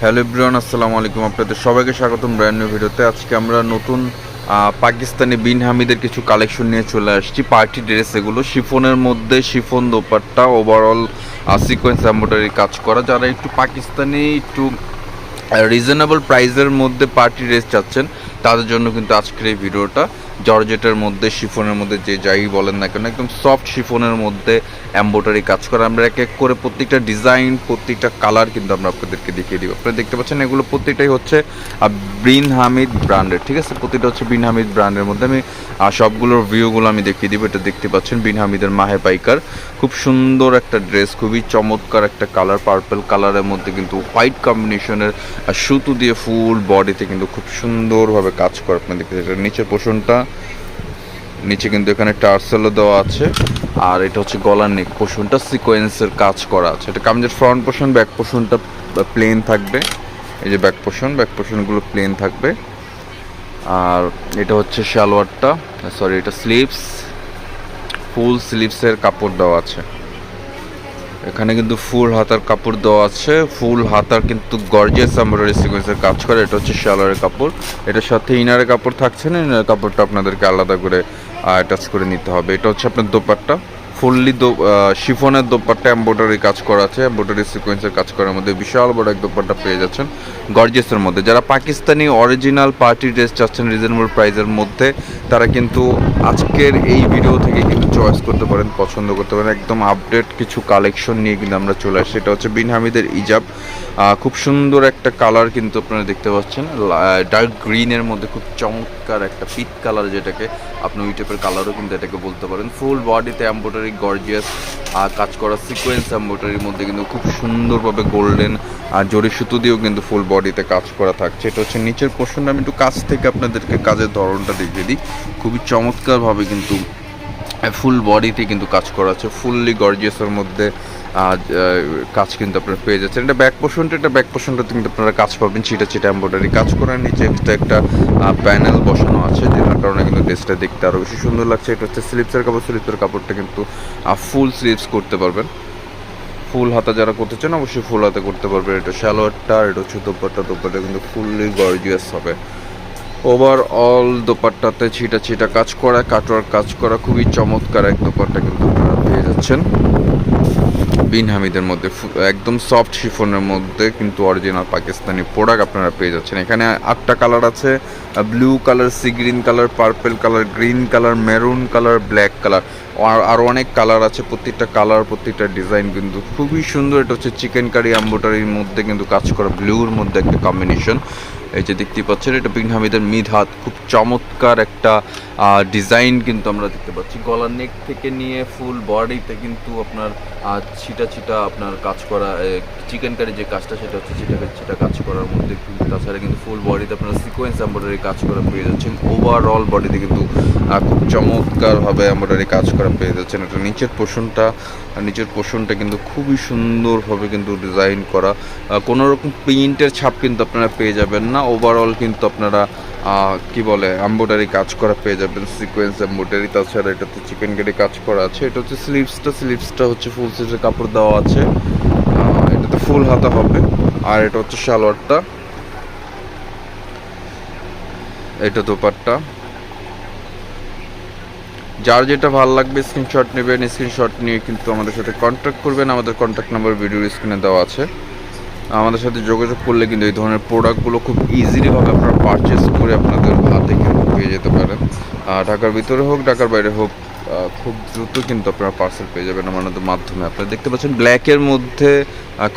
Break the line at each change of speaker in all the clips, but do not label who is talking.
Hello everyone, আসসালামু আলাইকুম। আপনাদের সবাইকে স্বাগতম ব্র্যান্ড নিউ ভিডিওতে। আজকে আমরা নতুন পাকিস্তানি বিন হামিদের কিছু কালেকশন নিয়ে চলে আসছি। পার্টি ড্রেস, এগুলো শিফনের মধ্যে, chiffon dupatta, overall sequence embroidery কাজ করা। যারা একটু পাকিস্তানি, একটু রিজনেবল প্রাইসের মধ্যে পার্টি ড্রেস চাচ্ছেন, তাদের জন্য কিন্তু আজকের এই ভিডিওটা। জর্জেটের মধ্যে, শিফনের মধ্যে, যে যাই বলেন না কেন, একদম সফট শিফনের মধ্যে এমব্রয়ডারি কাজ করা। আমরা এক এক করে প্রত্যেকটা ডিজাইন, প্রত্যেকটা কালার কিন্তু আমরা আপনাদেরকে দেখিয়ে দিব। আপনারা দেখতে পাচ্ছেন এগুলো প্রত্যেকটাই হচ্ছে বিন হামিদ ব্র্যান্ডের, ঠিক আছে? প্রত্যেকটা হচ্ছে বিন হামিদ ব্র্যান্ডের মধ্যে। আমি সবগুলোর ভিউগুলো আমি দেখিয়ে দিব। এটা দেখতে পাচ্ছেন বিন হামিদের মাহে পাইকার। খুব সুন্দর একটা ড্রেস, খুবই চমৎকার একটা কালার, পার্পল কালারের মধ্যে কিন্তু হোয়াইট কম্বিনেশনের সুতো দিয়ে ফুল বডিতে কিন্তু খুব সুন্দরভাবে কাজ করে। আপনি দেখতে পাচ্ছেন নিচের পোর্শনটা, নিচে কিন্তু এখানে টার্সেলও দেওয়া আছে। আর এটা হচ্ছে গলার নেক পোর্শনটা সিকোয়েন্সের কাজ করা আছে। এটা কামিজের ফ্রন্ট পোর্শন, ব্যাক পোর্শনটা প্লেন থাকবে। এই যে ব্যাক পোর্শনগুলো প্লেন থাকবে। আর এটা হচ্ছে সালোয়ারটা, সরি এটা স্লিভস, ফুল স্লিভসের কাপড় দেওয়া আছে। এখানে কিন্তু ফুল হাতার কাপড় দেওয়া আছে। ফুল হাতার কিন্তু গর্জিয়াস এমব্রয়ডারি সিকোয়েন্সের কাজ করে। এটা হচ্ছে সালোয়ারের কাপড়। এটার সাথে ইনারের কাপড় থাকছে না, ইনারের কাপড়টা আপনাদেরকে আলাদা করে অ্যাটাচ করে নিতে হবে। এটা হচ্ছে আপনার দোপাট্টা, ফুললি শিফনের দোপাট্টা, এমব্রয়ডারি কাজ করা আছে, এমব্রয়ডারি সিকোয়েন্সের কাজ করার মধ্যে বিশাল বড় এক দোপাট্টা পেয়ে যাচ্ছেন গর্জিয়াসের মধ্যে। যারা পাকিস্তানি অরিজিনাল পার্টি ড্রেস চাচ্ছেন রিজনেবল প্রাইসের মধ্যে, তারা কিন্তু আজকের এই ভিডিও থেকে কিন্তু চয়েস করতে পারেন, পছন্দ করতে পারেন। একদম আপডেট কিছু কালেকশন নিয়ে কিন্তু আমরা চলে আসছি। এটা হচ্ছে বিন হামিদের ইজাব। খুব সুন্দর একটা কালার কিন্তু আপনারা দেখতে পাচ্ছেন, ডার্ক গ্রিনের মধ্যে খুব চমৎকার একটা পিট কালার, যেটাকে আপনি ওই টাইপের কালারও কিন্তু এটাকে বলতে পারেন। ফুল বডিতে এমব্রয়ডারি গর্জিয়াস কাজ করা সিকোয়েন্স এমব্রয়ডারির মধ্যে কিন্তু খুব সুন্দরভাবে গোল্ডেন আর জরি সুতো দিয়েও কিন্তু ফুল বডিতে কাজ করা থাকছে। এটা হচ্ছে নিচের পোর্শনটা। আমি একটু কাছ থেকে আপনাদেরকে কাজের ধরনটা দেখিয়ে দিই। খুবই চমৎকারভাবে কিন্তু ফুল বডিতে কিন্তু কাজ করা আছে, ফুললি গর্জিয়াসের মধ্যে কাজ কিন্তু আপনারা পেয়ে যাচ্ছেন। এটা ব্যাক পোর্শনটাতে কিন্তু আপনারা কাজ পাবেন, চিটা এমব্রয়ডারি কাজ করার। নিচে একটা প্যানেল বসানো আছে, যেটার কারণে কিন্তু ড্রেসটা দেখতে আরও বেশি সুন্দর লাগছে। এটা হচ্ছে স্লিপসের কাপড়। স্লিপসের কাপড়টা কিন্তু ফুল স্লিভস করতে পারবেন। ফুল হাতা যারা করতে চান অবশ্যই ফুল হাতে করতে পারবেন। এটা সালোয়ারটা, এটা হচ্ছে দোপাট্টা কিন্তু ফুললি গর্জিয়াস হবে। ওভারঅল দোপাট্টাতে ছিটা কাজ করা, কাটওয়ার কাজ করা, খুবই চমৎকার এক দোপাট্টা কিন্তু আপনারা পেয়ে যাচ্ছেন বিন হামিদের মধ্যে। একদম সফট শিফনের মধ্যে কিন্তু অরিজিনাল পাকিস্তানি প্রোডাক্ট আপনারা পেয়ে যাচ্ছেন। এখানে 8টা কালার আছে, blue colour, sea green colour, purple colour, green colour, maroon colour, black colour, আরও অনেক কালার আছে। প্রত্যেকটা কালার, প্রত্যেকটা ডিজাইন কিন্তু খুবই সুন্দর। এটা হচ্ছে চিকেন কারি এমব্রয়ডারির মধ্যে কিন্তু কাজ করা, ব্লুর মধ্যে একটা কম্বিনেশন। এই যে দেখতে পাচ্ছেন, এটা বিন হামিদের মিদহাত, খুব চমৎকার একটা ডিজাইন কিন্তু আমরা দেখতে পাচ্ছি। গলার নেক থেকে নিয়ে ফুল বডিতে কিন্তু আপনার ছিটা আপনার কাজ করা, চিকেন কারি যে কাজটা, সেটা হচ্ছে ছিটা কাজ করার মধ্যে কিন্তু। তাছাড়া কিন্তু ফুল বডিতে আপনার সিকোয়েন্স এমব্রয়ডারি কাজ করা পেয়ে যাচ্ছেন। ওভারঅল বডিতে কিন্তু খুব চমৎকারভাবে এমব্রয়ডারি কাজ করা পেয়ে যাচ্ছেন। এটা নিচের পোর্শনটা কিন্তু খুবই সুন্দরভাবে কিন্তু ডিজাইন করা, কোনো রকম প্রিন্টের ছাপ কিন্তু আপনারা পেয়ে যাবেন না। ওভারঅল কিন্তু আপনারা কি বলে এমব্রয়ডারি কাজ করা পেয়ে যাবেন, সিকোয়েন্স এমব্রয়ডারি। তাছাড়া এটাতে চিকেন কারি কাজ করা আছে। এটা হচ্ছে স্লিভসটা হচ্ছে ফুল স্লিভের কাপড় দেওয়া আছে। এটাতে ফুল হাতা হবে। আর এটা হচ্ছে সালোয়ারটা, এটা দোপাট্টা। যার যেটা ভালো লাগবে স্ক্রিনশট নেবেন, স্ক্রিনশট নিয়ে কিন্তু আমাদের সাথে কন্ট্যাক্ট করবেন। আমাদের কন্ট্যাক্ট নাম্বার ভিডিওর স্ক্রিনে দেওয়া আছে। আমাদের সাথে যোগাযোগ করলে কিন্তু এই ধরনের প্রোডাক্টগুলো খুব ইজিলিভাবে আপনারা পারচেস করে আপনাদের হাতে কিন্তু পেয়ে যেতে পারেন। ঢাকার ভিতরে হোক, ঢাকার বাইরে হোক, খুব দ্রুত কিন্তু আপনারা পার্সেল পেয়ে যাবেন আমাদের মাধ্যমে। আপনারা দেখতে পাচ্ছেন ব্ল্যাকের মধ্যে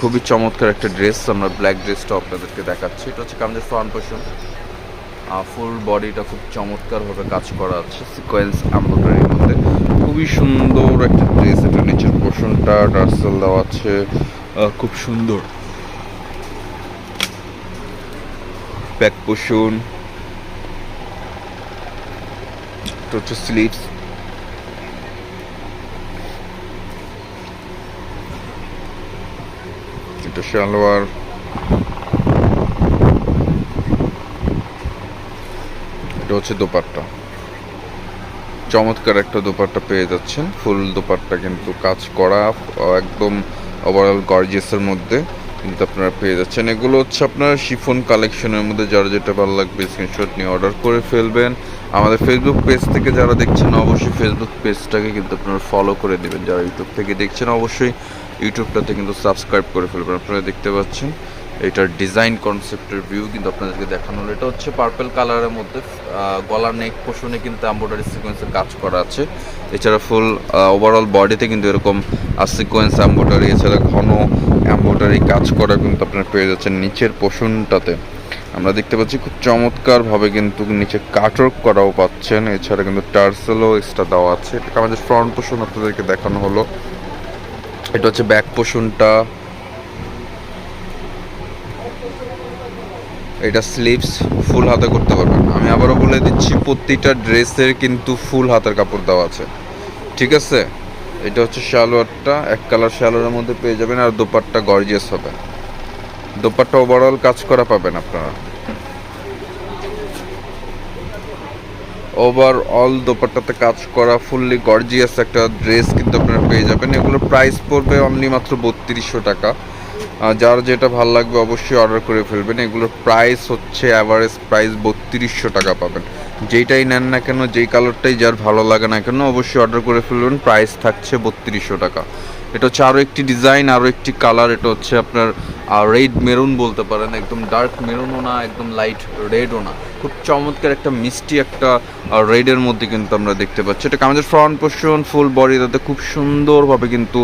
খুবই চমৎকার একটা ড্রেস। আমরা ব্ল্যাক ড্রেসটা আপনাদেরকে দেখাচ্ছি। এটা হচ্ছে কামিজের ফ্রন্ট পোর্শন। ফুল বডিটা খুব চমৎকারভাবে কাজ করা আছে সিকোয়েন্স এমব্রয়ডারির মধ্যে, খুবই সুন্দর একটা ড্রেস। এটা নিচের পোর্শনটা টার্সেল দেওয়া আছে, খুব সুন্দর। ব্যাক পোর্শন, এটা হচ্ছে স্লিভস, এটা সালোয়ার, এটা হচ্ছে দোপাট্টা। চমৎকার একটা দোপাট্টা পেয়ে যাচ্ছেন। ফুল দোপাট্টা কিন্তু কাজ করা, একদম ওভারঅল গর্জিয়াসের মধ্যে। কিন্তু আপনারা পেয়ে যাচ্ছেন। এগুলো হচ্ছে আপনার শিফন কালেকশনের মধ্যে, যারা যেটা ভালো লাগবে স্ক্রিনশট নিয়ে অর্ডার করে ফেলবেন। আমাদের ফেসবুক পেজ থেকে যারা দেখছেন অবশ্যই ফেসবুক পেজটাকে কিন্তু আপনারা ফলো করে দেবেন। যারা ইউটিউব থেকে দেখছেন অবশ্যই ইউটিউবটাতে কিন্তু সাবস্ক্রাইব করে ফেলবেন। আপনারা দেখতে পাচ্ছেন এটার ডিজাইন কনসেপ্টের ভিউ কিন্তু আপনাদেরকে দেখানো হলো। এটা হচ্ছে পার্পল কালারের মধ্যে গলার নেক পোর্শনে কিন্তু এমব্রয়ডারি সিকোয়েন্সের কাজ করা আছে। এছাড়া ফুল ওভারঅল বডিতে কিন্তু এরকম সিকোয়েন্স এমব্রয়ডারি, এছাড়া ঘন এমব্রয়ডারি কাজ করা কিন্তু আপনারা পেয়ে যাচ্ছেন নিচের পোর্শনটাতে। আমরা দেখতে পাচ্ছি খুব চমৎকারভাবে কিন্তু নিচে কাটওয়ার্ক করাও পাচ্ছেন। এছাড়া কিন্তু টার্সেলও এক্সট্রা দেওয়া আছে। এটা আমাদের ফ্রন্ট পোর্শন আপনাদেরকে দেখানো হলো। এটা হচ্ছে ব্যাক পোর্শনটা। এটা স্লিভস ফুল হাতে করতে পারবেন। আমি আবারও বলে দিচ্ছি প্রতিটা ড্রেসের কিন্তু ফুল হাতের কাপড় দেওয়া আছে, ঠিক আছে। এটা হচ্ছে সালোয়ারটা, এক কালার সালোয়ারের মধ্যে পেয়ে যাবেন। আর দোপাট্টা গর্জিয়াস হবে, দোপাট্টা ওভারঅল কাজ করা পাবেন আপনারা। ওভারঅল দোপাট্টাতে কাজ করা ফুললি গর্জিয়াস একটা ড্রেস কিন্তু আপনারা পেয়ে যাবেন। এগুলোর প্রাইস পড়বে অনলি মাত্র 3200 টাকা। যার যেটা ভালো লাগবে অবশ্যই অর্ডার করে ফেলবেন। এগুলোর প্রাইস হচ্ছে অ্যাভারেজ প্রাইস 3200 টাকা পাবেন। যেইটাই নেন না কেন, যেই কালারটাই যার ভালো লাগে না কেন অবশ্যই অর্ডার করে ফেলবেন। প্রাইস থাকছে 3200 টাকা। এটা হচ্ছে আরও একটি ডিজাইন, আরও একটি কালার। এটা হচ্ছে আপনার রেড মেরুন বলতে পারেন, একদম ডার্ক মেরুনও না, একদম লাইট রেডও না, খুব চমৎকার একটা মিষ্টি একটা রেডের মধ্যে কিন্তু আমরা দেখতে পাচ্ছি। এটা আমাদের ফ্রন্ট পোর্শন ফুল বডি, তাতে খুব সুন্দরভাবে কিন্তু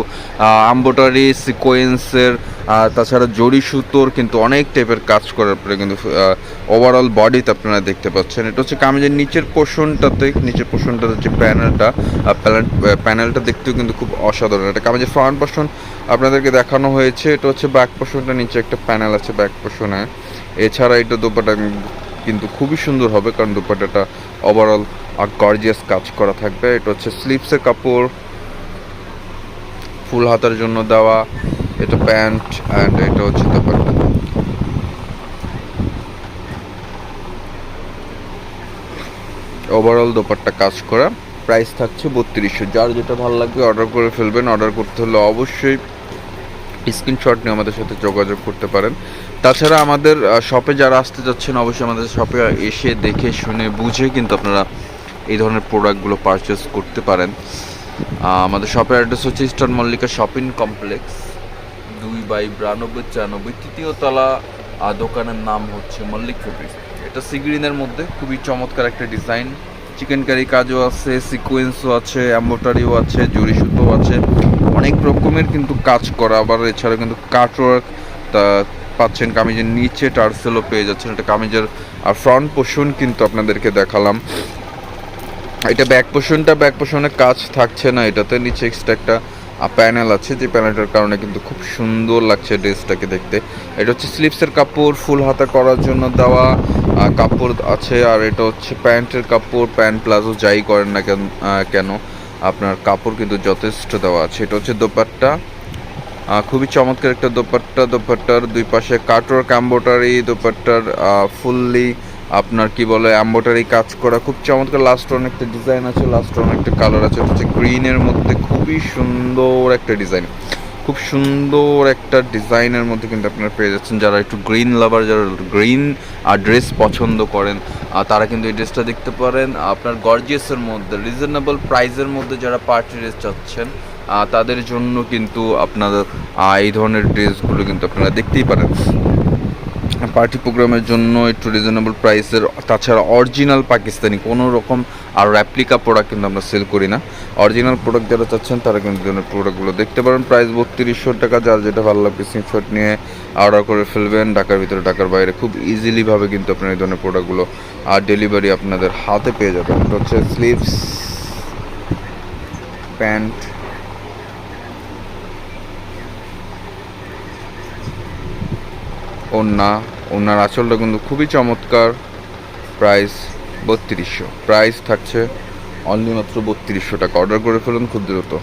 এমব্রয়ডারি সিকোয়েন্সের তাছাড়া জরি সুতোর কিন্তু অনেক টাইপের কাজ করার পরে কিন্তু ওভারঅল বডিতে আপনারা দেখতে পাচ্ছেন। এটা হচ্ছে কামিজের নিচের পোর্শনটাতে হচ্ছে প্যানেলটা দেখতেও কিন্তু খুব অসাধারণ। এটা কামিজের ফ্রন্ট পোর্শন আপনাদেরকে দেখানো হয়েছে। এটা হচ্ছে ব্যাক পোর্শনটা, নিচে একটা প্যানেল আছে ব্যাক পোর্শনে। এছাড়া এটা দোপাট্টা কিন্তু খুবই সুন্দর হবে, কারণ দোপাট্টাটা ওভারঅল গর্জিয়াস কাজ করা থাকবে। এটা হচ্ছে স্লিভসের কাপড়, ফুল হাতার জন্য দেওয়া। এটা প্যান্ট অ্যান্ড এটা হচ্ছে দোপাট্টা। ওভারঅল দোপাট্টা কাজ করা, প্রাইস থাকছে 3200। যার যেটা ভালো লাগবে অর্ডার করে ফেলবেন। অর্ডার করতে হলে অবশ্যই স্ক্রিনশট নিয়ে আমাদের সাথে যোগাযোগ করতে পারেন। তাছাড়া আমাদের শপে যারা আসতে যাচ্ছেন অবশ্যই আমাদের শপে এসে দেখে শুনে বুঝে কিন্তু আপনারা এই ধরনের প্রোডাক্টগুলো পারচেস করতে পারেন। আমাদের শপের অ্যাড্রেস হচ্ছে ইস্টার্ন মল্লিকা শপিং কমপ্লেক্স, 2/92-93, তৃতীয় তলা। দোকানের নাম হচ্ছে মল্লিক ফেব্রিক্স। এটা সি গ্রিনের মধ্যে খুবই চমৎকার একটা ডিজাইন। চিকেন কারি কাজও আছে, সিকোয়েন্সও আছে, এমব্রয়ডারিও আছে, জরি সুতোও আছে, অনেক রকমের কিন্তু কাজ করা। আবার এছাড়া কিন্তু কাটওয়ার্ক পাচ্ছেন। কামিজের নিচে টার্সেলও পেয়ে যাচ্ছেন। এটা কামিজের আর ফ্রন্ট পোর্শন কিন্তু আপনাদেরকে দেখালাম। এটা ব্যাক পোর্শনে কাজ থাকছে না, এটাতে নিচে এক্সট্রা একটা প্যানেল আছে, যে প্যানেলটার কারণে কিন্তু খুব সুন্দর লাগছে ড্রেসটাকে দেখতে। এটা হচ্ছে স্লিভসের কাপড়, ফুল হাতা করার জন্য দেওয়া কাপড় আছে। আর এটা হচ্ছে প্যান্টের কাপড়, প্যান্ট প্লাজো যাই করেন না কেন আপনার কাপড় কিন্তু যথেষ্ট দেওয়া আছে। এটা হচ্ছে দোপাট্টা, খুবই চমৎকার একটা দোপাট্টার দুই পাশে কাটওয়ার্ক এমব্রয়ডারি, দোপাট্টার ফুললি আপনার কি বলে এমব্রয়ডারি কাজ করা, খুব চমৎকার। লাস্ট অনেকটা ডিজাইন আছে, লাস্ট অনেকটা কালার আছে। এটা হচ্ছে গ্রিনের মধ্যে খুবই সুন্দর একটা ডিজাইন, খুব সুন্দর একটা ডিজাইনের মধ্যে কিন্তু আপনারা পেয়ে যাচ্ছেন। যারা একটু গ্রিন লাভার, যারা গ্রিন ড্রেস পছন্দ করেন তারা কিন্তু এই ড্রেসটা দেখতে পারেন। আপনার গর্জিয়াসের মধ্যে রিজনেবল প্রাইসের মধ্যে যারা পার্টি ড্রেস চাচ্ছেন তাদের জন্য কিন্তু আপনাদের এই ধরনের ড্রেসগুলো কিন্তু আপনারা দেখতেই পারেন। পার্টি প্রোগ্রামের জন্য একটু রিজনেবল প্রাইসের, তাছাড়া অরিজিনাল পাকিস্তানি কোনো রকম আর রেপ্লিকা প্রোডাক্ট কিন্তু আমরা সেল করি না। অরিজিনাল প্রোডাক্ট যারা চাচ্ছেন তারা কিন্তু এই ধরনের প্রোডাক্টগুলো দেখতে পারেন। প্রাইস 3200 টাকা। যার যেটা ভালো লাগবে স্ক্রিনশট নিয়ে অর্ডার করে ফেলবেন। ঢাকার ভিতরে ঢাকার বাইরে খুব ইজিলিভাবে কিন্তু আপনারা এই ধরনের প্রোডাক্টগুলো ডেলিভারি আপনাদের হাতে পেয়ে যাবেন। এটা হচ্ছে স্লিভস, প্যান্ট, ওনার আঁচলটা কিন্তু খুবই চমৎকার। প্রাইস 3200, প্রাইস থাকছে অনলি মাত্র 3200 টাকা। অর্ডার করে ফেলুন খুব দ্রুত।